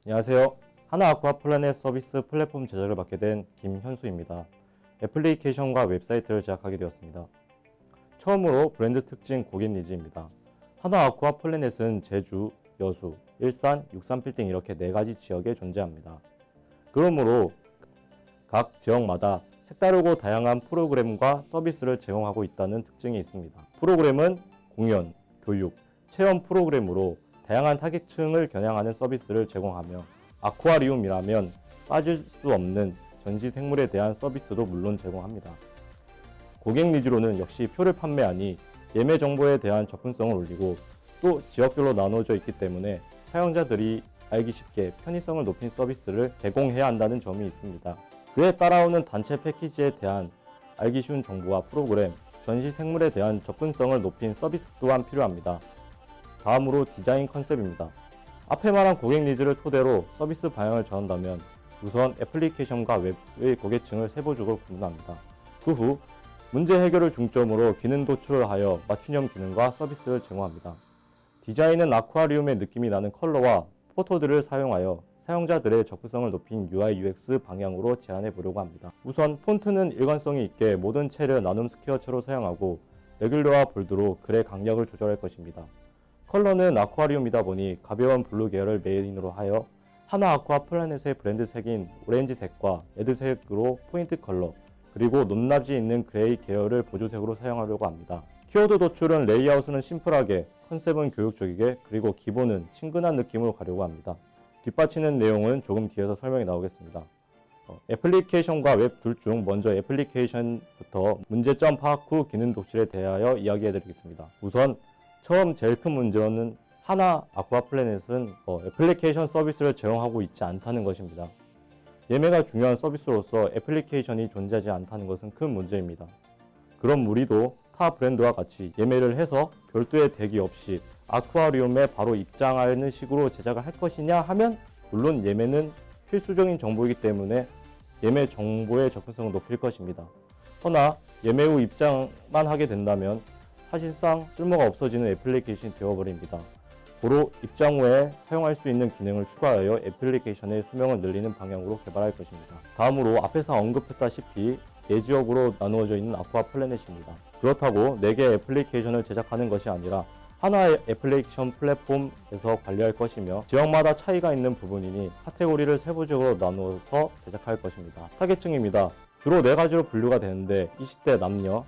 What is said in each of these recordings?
안녕하세요. 하나아쿠아플래닛 서비스 플랫폼 제작을 맡게 된 김현수입니다. 애플리케이션과 웹사이트를 제작하게 되었습니다. 처음으로 브랜드 특징 고객 니즈입니다. 하나아쿠아플래닛은 제주, 여수, 일산, 육산빌딩 이렇게 4가지 지역에 존재합니다. 그러므로 각 지역마다 색다르고 다양한 프로그램과 서비스를 제공하고 있다는 특징이 있습니다. 프로그램은 공연, 교육, 체험 프로그램으로 다양한 타깃층을 겨냥하는 서비스를 제공하며 아쿠아리움이라면 빠질 수 없는 전시 생물에 대한 서비스도 물론 제공합니다. 고객 니즈로는 역시 표를 판매하니 예매 정보에 대한 접근성을 올리고 또 지역별로 나누어져 있기 때문에 사용자들이 알기 쉽게 편의성을 높인 서비스를 제공해야 한다는 점이 있습니다. 그에 따라오는 단체 패키지에 대한 알기 쉬운 정보와 프로그램, 전시 생물에 대한 접근성을 높인 서비스 또한 필요합니다. 다음으로 디자인 컨셉입니다. 앞에 말한 고객 니즈를 토대로 서비스 방향을 정한다면 우선 애플리케이션과 웹의 고객층을 세부적으로 구분합니다. 그 후 문제 해결을 중점으로 기능 도출을 하여 맞춤형 기능과 서비스를 제공합니다. 디자인은 아쿠아리움의 느낌이 나는 컬러와 포토들을 사용하여 사용자들의 접근성을 높인 UI UX 방향으로 제안해 보려고 합니다. 우선 폰트는 일관성이 있게 모든 첼을 나눔 스퀘어체로 사용하고 레귤러와 볼드로 글의 강약을 조절할 것입니다. 컬러는 아쿠아리움이다 보니 가벼운 블루 계열을 메인으로 하여 하나아쿠아플래닛의 브랜드 색인 오렌지색과 레드색으로 포인트 컬러, 그리고 높낮이 있는 그레이 계열을 보조색으로 사용하려고 합니다. 키워드 도출은 레이아웃은 심플하게, 컨셉은 교육적이게, 그리고 기본은 친근한 느낌으로 가려고 합니다. 뒷받치는 내용은 조금 뒤에서 설명이 나오겠습니다. 애플리케이션과 웹 둘 중 먼저 애플리케이션부터 문제점 파악 후 기능 도출에 대하여 이야기해 드리겠습니다. 우선 처음 제일 큰 문제는 하나아쿠아플래닛은 애플리케이션 서비스를 제공하고 있지 않다는 것입니다. 예매가 중요한 서비스로서 애플리케이션이 존재하지 않다는 것은 큰 문제입니다. 그럼 우리도 타 브랜드와 같이 예매를 해서 별도의 대기 없이 아쿠아리움에 바로 입장하는 식으로 제작을 할 것이냐 하면 물론 예매는 필수적인 정보이기 때문에 예매 정보의 접근성을 높일 것입니다. 허나 예매 후 입장만 하게 된다면 사실상 쓸모가 없어지는 애플리케이션이 되어버립니다. 고로 입장 후에 사용할 수 있는 기능을 추가하여 애플리케이션의 수명을 늘리는 방향으로 개발할 것입니다. 다음으로 앞에서 언급했다시피 4지역으로 나누어져 있는 아쿠아플래닛입니다. 그렇다고 4개의 애플리케이션을 제작하는 것이 아니라 하나의 애플리케이션 플랫폼에서 관리할 것이며 지역마다 차이가 있는 부분이니 카테고리를 세부적으로 나누어서 제작할 것입니다. 타겟층입니다. 주로 4가지로 분류가 되는데 20대 남녀,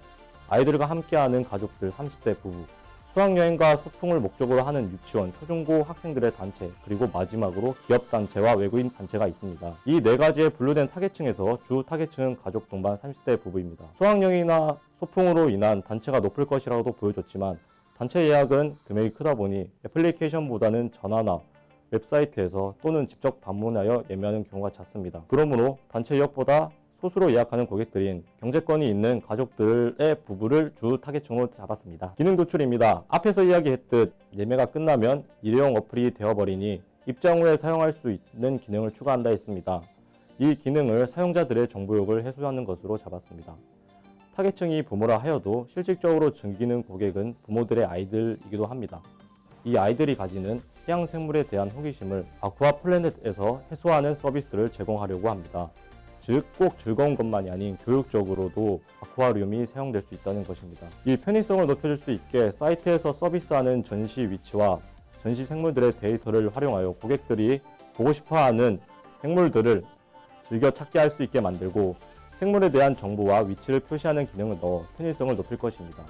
아이들과 함께하는 가족들 30대 부부, 수학여행과 소풍을 목적으로 하는 유치원, 초중고 학생들의 단체, 그리고 마지막으로 기업단체와 외국인 단체가 있습니다. 이 4가지의 분류된 타겟층에서 주 타겟층은 가족 동반 30대 부부입니다. 수학여행이나 소풍으로 인한 단체가 높을 것이라고도 보여줬지만 단체 예약은 금액이 크다 보니 애플리케이션보다는 전화나 웹사이트에서 또는 직접 방문하여 예매하는 경우가 잦습니다. 그러므로 단체 예약보다 소수로 예약하는 고객들인 경제권이 있는 가족들의 부부를 주 타겟층으로 잡았습니다. 기능 도출입니다. 앞에서 이야기했듯 예매가 끝나면 일회용 어플이 되어버리니 입장 후에 사용할 수 있는 기능을 추가한다 했습니다. 이 기능을 사용자들의 정보욕을 해소하는 것으로 잡았습니다. 타겟층이 부모라 하여도 실질적으로 즐기는 고객은 부모들의 아이들이기도 합니다. 이 아이들이 가지는 해양생물에 대한 호기심을 아쿠아플래닛에서 해소하는 서비스를 제공하려고 합니다. 즉, 꼭 즐거운 것만이 아닌 교육적으로도 아쿠아리움이 사용될 수 있다는 것입니다. 이 편의성을 높여줄 수 있게 사이트에서 서비스하는 전시 위치와 전시 생물들의 데이터를 활용하여 고객들이 보고 싶어하는 생물들을 즐겨 찾게 할 수 있게 만들고 생물에 대한 정보와 위치를 표시하는 기능을 넣어 편의성을 높일 것입니다.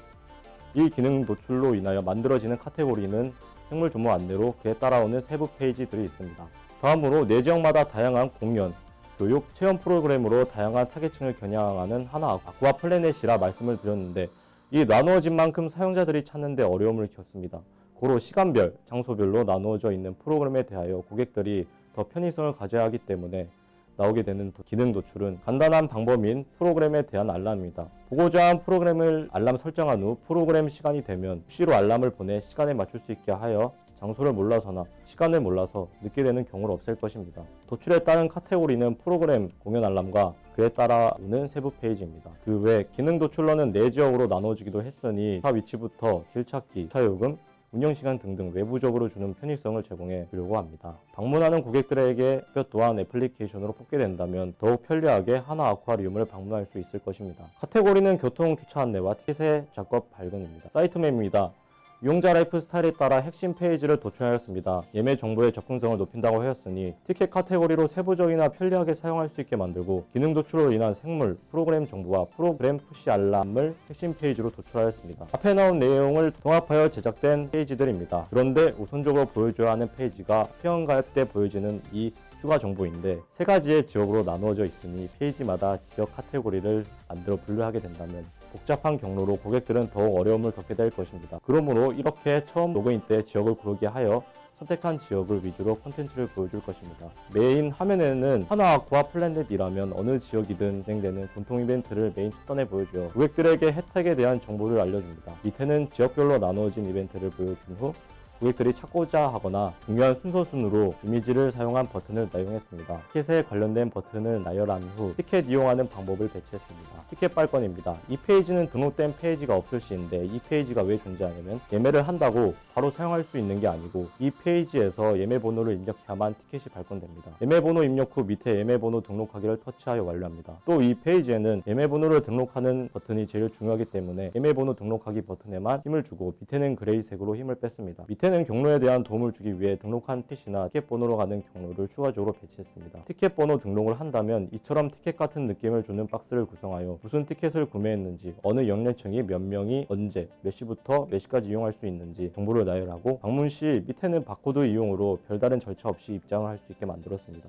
이 기능 노출로 인하여 만들어지는 카테고리는 생물 정보 안내로 그에 따라오는 세부 페이지들이 있습니다. 다음으로 4지역마다 다양한 공연, 교육, 체험 프로그램으로 다양한 타겟층을 겨냥하는 하나아쿠아플래닛이라 말씀을 드렸는데 이 나누어진 만큼 사용자들이 찾는 데 어려움을 겪습니다. 고로 시간별, 장소별로 나누어져 있는 프로그램에 대하여 고객들이 더 편의성을 가져야 하기 때문에 나오게 되는 기능 도출은 간단한 방법인 프로그램에 대한 알람입니다. 보고자 한 프로그램을 알람 설정한 후 프로그램 시간이 되면 수시로 알람을 보내 시간에 맞출 수 있게 하여 장소를 몰라서나 시간을 몰라서 늦게 되는 경우를 없앨 것입니다. 도출에 따른 카테고리는 프로그램, 공연 알람과 그에 따라오는 세부 페이지입니다. 그 외 기능 도출러는 4지역으로 나눠지기도 했으니 차 위치부터 길 찾기, 차 요금, 운영시간 등등 외부적으로 주는 편의성을 제공해 주려고 합니다. 방문하는 고객들에게 또한 애플리케이션으로 뽑게 된다면 더욱 편리하게 하나 아쿠아리움을 방문할 수 있을 것입니다. 카테고리는 교통 주차 안내와 티켓의 작업 발견입니다. 사이트맵입니다. 이용자 라이프 스타일에 따라 핵심 페이지를 도출하였습니다. 예매 정보의 접근성을 높인다고 하였으니 티켓 카테고리로 세부적이나 편리하게 사용할 수 있게 만들고 기능 도출로 인한 생물, 프로그램 정보와 프로그램 푸시 알람을 핵심 페이지로 도출하였습니다. 앞에 나온 내용을 통합하여 제작된 페이지들입니다. 그런데 우선적으로 보여줘야 하는 페이지가 회원가입 때 보여지는 이 추가 정보인데 세 가지의 지역으로 나누어져 있으니 페이지마다 지역 카테고리를 만들어 분류하게 된다면 복잡한 경로로 고객들은 더욱 어려움을 겪게 될 것입니다. 그러므로 이렇게 처음 로그인 때 지역을 고르게 하여 선택한 지역을 위주로 콘텐츠를 보여줄 것입니다. 메인 화면에는 하나아쿠아 플래닛이라면 어느 지역이든 진행되는 공통 이벤트를 메인 첫단에 보여주어 고객들에게 혜택에 대한 정보를 알려줍니다. 밑에는 지역별로 나누어진 이벤트를 보여준 후 고객들이 찾고자 하거나 중요한 순서 순으로 이미지를 사용한 버튼을 나열했습니다. 티켓에 관련된 버튼을 나열한 후 티켓 이용하는 방법을 배치했습니다. 티켓 발권입니다. 이 페이지는 등록된 페이지가 없을 시인데 이 페이지가 왜 존재하냐면 예매를 한다고 바로 사용할 수 있는 게 아니고 이 페이지에서 예매 번호를 입력해야만 티켓이 발권됩니다. 예매 번호 입력 후 밑에 예매 번호 등록하기를 터치하여 완료합니다. 또 이 페이지에는 예매 번호를 등록하는 버튼이 제일 중요하기 때문에 예매 번호 등록하기 버튼에만 힘을 주고 밑에는 그레이색으로 힘을 뺐습니다. 밑에는 경로에 대한 도움을 주기 위해 등록한 티켓이나 티켓 번호로 가는 경로를 추가적으로 배치했습니다. 티켓 번호 등록을 한다면 이처럼 티켓 같은 느낌을 주는 박스를 구성하여 무슨 티켓을 구매했는지, 어느 연령층이 몇 명이 언제, 몇 시부터 몇 시까지 이용할 수 있는지 정보를 나열하고 방문 시 밑에는 바코드 이용으로 별다른 절차 없이 입장을 할 수 있게 만들었습니다.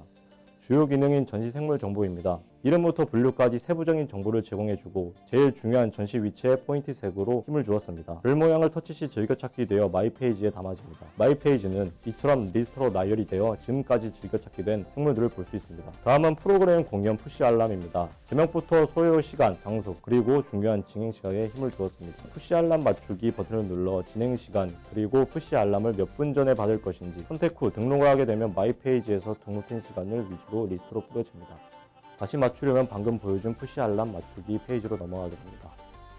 주요 기능인 전시 생물 정보입니다. 이름부터 분류까지 세부적인 정보를 제공해주고 제일 중요한 전시 위치에 포인트 색으로 힘을 주었습니다. 별 모양을 터치 시 즐겨찾기 되어 마이 페이지에 담아집니다. 마이 페이지는 이처럼 리스트로 나열이 되어 지금까지 즐겨찾기 된 생물들을 볼 수 있습니다. 다음은 프로그램 공연 푸시 알람입니다. 제목부터 소요 시간, 장소, 그리고 중요한 진행 시간에 힘을 주었습니다. 푸시 알람 맞추기 버튼을 눌러 진행 시간, 그리고 푸시 알람을 몇 분 전에 받을 것인지 선택 후 등록을 하게 되면 마이 페이지에서 등록된 시간을 위주로 리스트로 뿌려집니다. 다시 맞추려면 방금 보여준 푸시 알람 맞추기 페이지로 넘어가게 됩니다.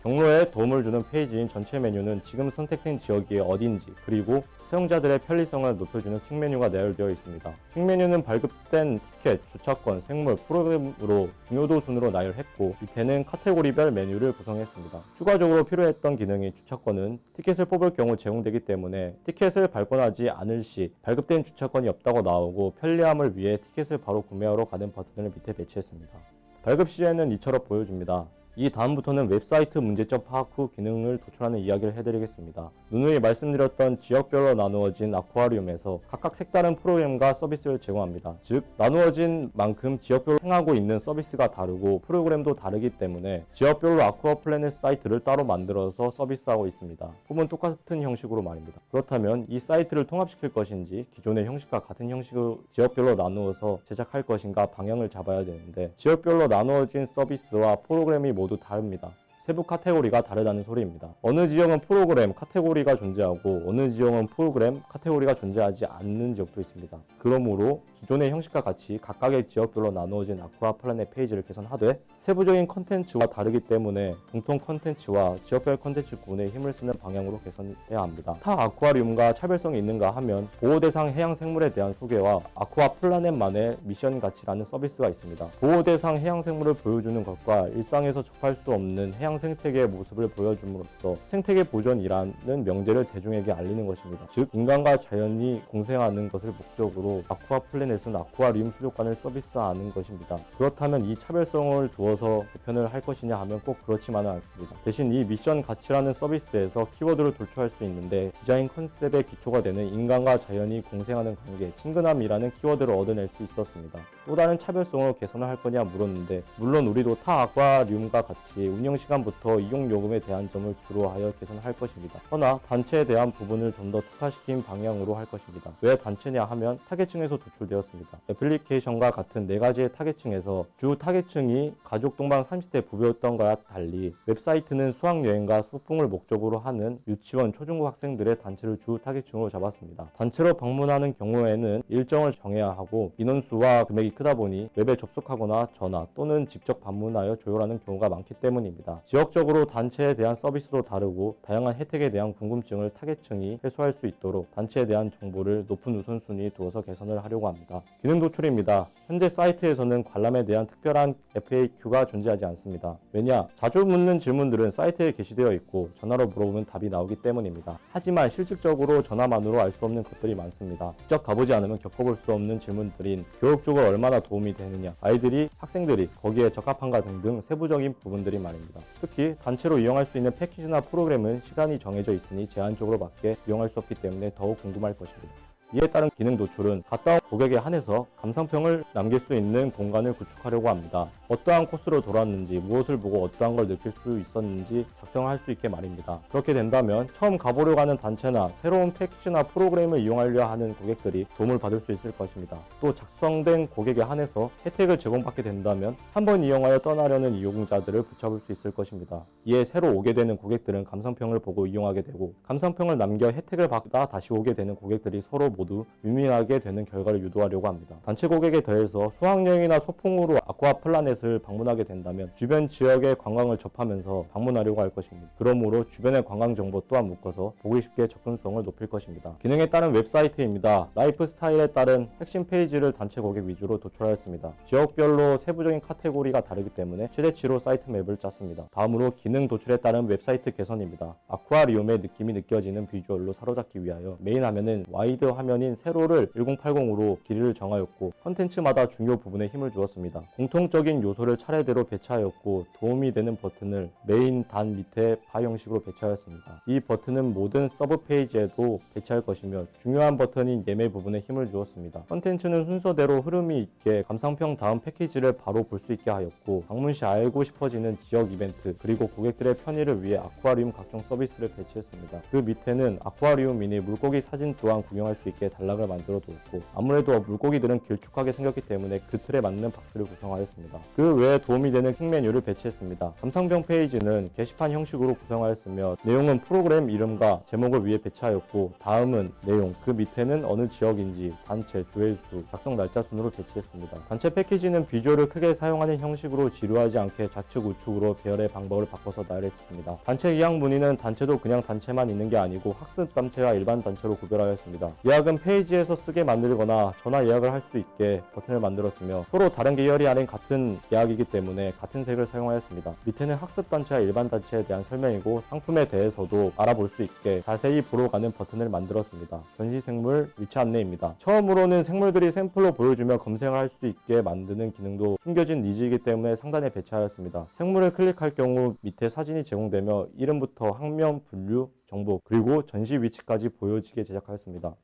경로에 도움을 주는 페이지인 전체 메뉴는 지금 선택된 지역이 어딘지 그리고 사용자들의 편리성을 높여주는 킥 메뉴가 나열되어 있습니다. 킥 메뉴는 발급된 티켓, 주차권, 생물, 프로그램으로 중요도 순으로 나열했고 밑에는 카테고리별 메뉴를 구성했습니다. 추가적으로 필요했던 기능이 주차권은 티켓을 뽑을 경우 제공되기 때문에 티켓을 발권하지 않을 시 발급된 주차권이 없다고 나오고 편리함을 위해 티켓을 바로 구매하러 가는 버튼을 밑에 배치했습니다. 발급 시에는 이처럼 보여줍니다. 이 다음부터는 웹사이트 문제점 파악 후 기능을 도출하는 이야기를 해드리겠습니다. 누누이 말씀드렸던 지역별로 나누어진 아쿠아리움에서 각각 색다른 프로그램과 서비스를 제공합니다. 즉 나누어진 만큼 지역별로 행하고 있는 서비스가 다르고 프로그램도 다르기 때문에 지역별로 아쿠아 플래닛 사이트를 따로 만들어서 서비스하고 있습니다. 혹은 똑같은 형식으로 말입니다. 그렇다면 이 사이트를 통합시킬 것인지 기존의 형식과 같은 형식으로 지역별로 나누어서 제작할 것인가 방향을 잡아야 되는데 지역별로 나누어진 서비스와 프로그램이 모두 다릅니다. 세부 카테고리가 다르다는 소리입니다. 어느 지역은 프로그램 카테고리가 존재하고 어느 지역은 프로그램 카테고리가 존재하지 않는 지역도 있습니다. 그러므로 기존의 형식과 같이 각각의 지역별로 나누어진 아쿠아 플래닛 페이지를 개선하되 세부적인 컨텐츠와 다르기 때문에 공통 컨텐츠와 지역별 컨텐츠 구분에 힘을 쓰는 방향으로 개선해야 합니다. 타 아쿠아리움과 차별성이 있는가 하면 보호 대상 해양 생물에 대한 소개와 아쿠아 플래닛만의 미션 가치라는 서비스가 있습니다. 보호 대상 해양 생물을 보여주는 것과 일상에서 접할 수 없는 해양 생태계의 모습을 보여줌으로써 생태계 보존이라는 명제를 대중에게 알리는 것입니다. 즉 인간과 자연이 공생하는 것을 목적으로 아쿠아 플래닛은 아쿠아리움 수족관을 서비스하는 것입니다. 그렇다면 이 차별성을 두어서 개편을 할 것이냐 하면 꼭 그렇지만은 않습니다. 대신 이 미션 가치라는 서비스에서 키워드를 도출할 수 있는데 디자인 컨셉의 기초가 되는 인간과 자연이 공생하는 관계, 친근함이라는 키워드를 얻어낼 수 있었습니다. 또 다른 차별성으로 개선을 할 거냐 물었는데 물론 우리도 타 아쿠아리움과 같이 운영 시간부터 이용 요금에 대한 점을 주로 하여 개선할 것입니다. 허나 단체에 대한 부분을 좀 더 특화시킨 방향으로 할 것입니다. 왜 단체냐 하면 타겟층에서 도출되어 되었습니다. 애플리케이션과 같은 4가지의 타겟층에서 주 타겟층이 가족 동반 30대 부부였던 것과 달리 웹사이트는 수학여행과 소풍을 목적으로 하는 유치원, 초중고 학생들의 단체를 주 타겟층으로 잡았습니다. 단체로 방문하는 경우에는 일정을 정해야 하고 인원수와 금액이 크다 보니 웹에 접속하거나 전화 또는 직접 방문하여 조율하는 경우가 많기 때문입니다. 지역적으로 단체에 대한 서비스도 다르고 다양한 혜택에 대한 궁금증을 타겟층이 해소할 수 있도록 단체에 대한 정보를 높은 우선순위에 두어서 개선을 하려고 합니다. 기능 도출입니다. 현재 사이트에서는 관람에 대한 특별한 FAQ가 존재하지 않습니다. 왜냐? 자주 묻는 질문들은 사이트에 게시되어 있고 전화로 물어보면 답이 나오기 때문입니다. 하지만 실질적으로 전화만으로 알 수 없는 것들이 많습니다. 직접 가보지 않으면 겪어볼 수 없는 질문들인 교육적으로 얼마나 도움이 되느냐, 아이들이, 학생들이 거기에 적합한가 등등 세부적인 부분들이 말입니다. 특히 단체로 이용할 수 있는 패키지나 프로그램은 시간이 정해져 있으니 제한적으로밖에 이용할 수 없기 때문에 더욱 궁금할 것입니다. 이에 따른 기능 도출은 갔다 온 고객에 한해서 감상평을 남길 수 있는 공간을 구축하려고 합니다. 어떠한 코스로 돌았는지, 무엇을 보고 어떠한 걸 느낄 수 있었는지 작성할 수 있게 말입니다. 그렇게 된다면 처음 가보려고 하는 단체나 새로운 패키지나 프로그램을 이용하려 하는 고객들이 도움을 받을 수 있을 것입니다. 또 작성된 고객에 한해서 혜택을 제공받게 된다면 한번 이용하여 떠나려는 이용자들을 붙잡을 수 있을 것입니다. 이에 새로 오게 되는 고객들은 감상평을 보고 이용하게 되고 감상평을 남겨 혜택을 받다 다시 오게 되는 고객들이 서로 모두 윈윈하게 되는 결과를 유도하려고 합니다. 단체 고객에 더해서 수학여행이나 소풍으로 아쿠아플라넷을 방문하게 된다면 주변 지역의 관광을 접하면서 방문하려고 할 것입니다. 그러므로 주변의 관광 정보 또한 묶어서 보기 쉽게 접근성을 높일 것입니다. 기능에 따른 웹사이트입니다. 라이프 스타일에 따른 핵심 페이지를 단체 고객 위주로 도출하였습니다. 지역별로 세부적인 카테고리가 다르기 때문에 최대치로 사이트 맵을 짰습니다. 다음으로 기능 도출에 따른 웹사이트 개선입니다. 아쿠아리움의 느낌이 느껴지는 비주얼로 사로잡기 위하여 메인 화면은 와이드 화면인 세로를 1080으로 길이를 정하였고 컨텐츠마다 중요 부분에 힘을 주었습니다. 공통적인 요소를 차례대로 배치하였고 도움이 되는 버튼을 메인 단 밑에 바 형식으로 배치하였습니다. 이 버튼은 모든 서브 페이지에도 배치할 것이며 중요한 버튼인 예매 부분에 힘을 주었습니다. 컨텐츠는 순서대로 흐름이 있게 감상평 다음 패키지를 바로 볼 수 있게 하였고 방문 시 알고 싶어지는 지역 이벤트 그리고 고객들의 편의를 위해 아쿠아리움 각종 서비스를 배치했습니다. 그 밑에는 아쿠아리움 미니 물고기 사진 또한 구경할 수 있게 단락을 만들어 두었고 아무래도 물고기들은 길쭉하게 생겼기 때문에 그 틀에 맞는 박스를 구성하였습니다. 그 외에 도움이 되는 킥 메뉴를 배치했습니다. 감상평 페이지는 게시판 형식으로 구성하였으며 내용은 프로그램 이름과 제목을 위에 배치하였고 다음은 내용, 그 밑에는 어느 지역인지, 단체, 조회수, 작성 날짜 순으로 배치했습니다. 단체 패키지는 비주얼을 크게 사용하는 형식으로 지루하지 않게 좌측 우측으로 배열의 방법을 바꿔서 나열했습니다. 단체 예약 문의는 단체도 그냥 단체만 있는 게 아니고 학습 단체와 일반 단체로 구별하였습니다. 예약은 페이지에서 쓰게 만들거나 전화 예약을 할 수 있게 버튼을 만들었으며 서로 다른 계열이 아닌 같은 예약이기 때문에 같은 색을 사용하였습니다. 밑에는 학습 단체와 일반 단체에 대한 설명이고 상품에 대해서도 알아볼 수 있게 자세히 보러 가는 버튼을 만들었습니다. 전시생물 위치 안내입니다. 처음으로는 생물들이 샘플로 보여주며 검색을 할 수 있게 만드는 기능도 숨겨진 니즈이기 때문에 상단에 배치하였습니다. 생물을 클릭할 경우 밑에 사진이 제공되며 이름부터 학명, 분류, 정보, 그리고 전시 위치까지 보여지게 제작하였습니다.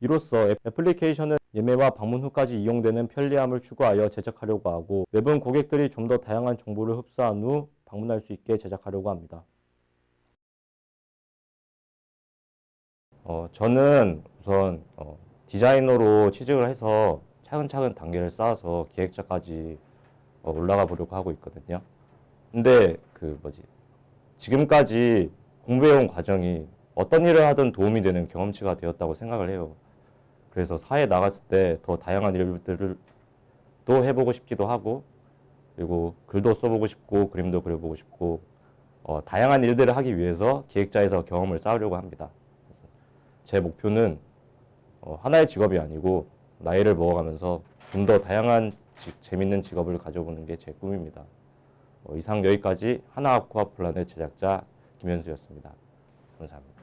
이로써 애플리케이션은 예매와 방문 후까지 이용되는 편리함을 추구하여 제작하려고 하고 웹은 고객들이 좀 더 다양한 정보를 흡수한 후 방문할 수 있게 제작하려고 합니다. 저는 우선 디자이너로 취직을 해서 차근차근 단계를 쌓아서 기획자까지 올라가 보려고 하고 있거든요. 근데 지금까지 공부해온 과정이 어떤 일을 하든 도움이 되는 경험치가 되었다고 생각을 해요. 그래서 사회에 나갔을 때 더 다양한 일들을 또 해보고 싶기도 하고 그리고 글도 써보고 싶고 그림도 그려보고 싶고 다양한 일들을 하기 위해서 기획자에서 경험을 쌓으려고 합니다. 그래서 제 목표는 하나의 직업이 아니고 나이를 먹어가면서 좀 더 다양한 재밌는 직업을 가져보는 게 제 꿈입니다. 이상 여기까지 하나아쿠아플라넷 제작자 김현수였습니다. 감사합니다.